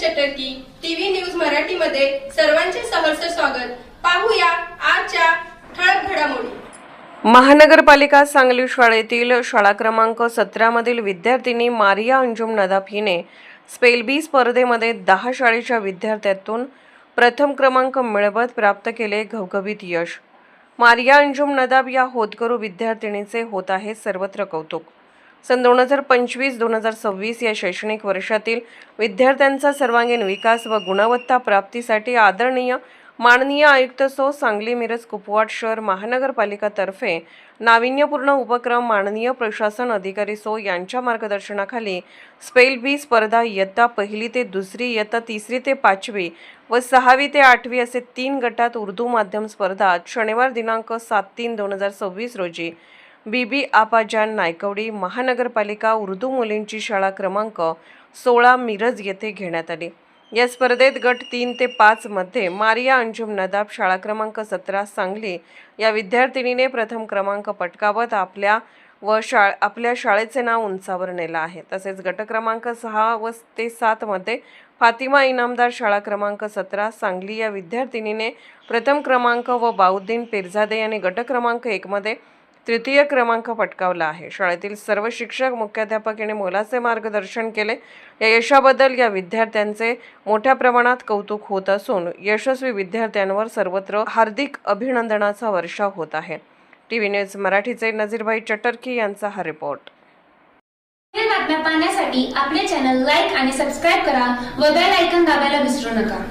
चटर्की TV news Marathi मध्ये सर्वांचे सहर्ष स्वागत। पाहूया आजच्या ठळक घडामोडी। महानगरपालिका सांगली शाळेतील शाळा क्रमांक 17 मधील विद्यार्थिनी मारिया अंजुम नदाफ हिने स्पेल बी स्पर्धेमध्ये 10 शाळेच्या विद्यार्थ्यांतून प्रथम क्रमांक मिळवत प्राप्त केले घवघवीत यश। मारिया अंजुम नदाफ या होतकरू विद्यार्थिनीचे होत आहे सर्वत्र कौतुक। सन 2025-2026 या शैक्षणिक वर्षातील विद्यार्थ्यांचा सर्वांगीण विकास व गुणवत्ता प्राप्तीसाठी आदरणीय माननीय आयुक्त सौ सांगली मिरज कुपवाड शहर महानगरपालिकातर्फे नाविन्यपूर्ण उपक्रम माननीय प्रशासन अधिकारी सौ यांच्या मार्गदर्शनाखाली स्पेल बी स्पर्धा इयत्ता 1ली ते 2री, इयत्ता 3री ते 5वी व 6वी ते 8वी असे 3 गटात उर्दू माध्यम स्पर्धा शनिवार दिनांक 7/3/2026 रोजी बीबी आपाजान नायकवडी महानगरपालिका उर्दू मुलींची शाळा क्रमांक 16 मिरज येथे घेण्यात आली। या स्पर्धेत गट 3 ते 5 मध्ये मारिया अंजुम नदाफ शाळा क्रमांक 17 सांगली या विद्यार्थिनीने प्रथम क्रमांक पटकावत आपल्या शाळेचे नाव उंचावर नेले आहे। तसेच गट क्रमांक 6 ते 7 मध्ये फातिमा इनामदार शाळा क्रमांक 17 सांगली या विद्यार्थिनीने प्रथम क्रमांक व बाउद्दीन पिरजादे यांनी गट क्रमांक 1 मध्ये तृतीय क्रमांक पटकावला आहे। शाळेतील सर्व शिक्षक मुख्याध्यापक यांनी मोलाचे मार्गदर्शन केले। या यशाबद्दल या विद्यार्थ्यांचे मोठ्या प्रमाणात कौतुक होत असून यशस्वी विद्यार्थ्यांवर सर्वत्र हार्दिक अभिनंदनाचा वर्षाव होत आहे। टीव्ही न्यूज मराठीचे नजीरभाई चटर्की यांचा हा रिपोर्ट। बातम्या पाहण्यासाठी आपले चॅनल लाईक आणि सबस्क्राइब करा व बेल आयकॉन दाबायला विसरू नका।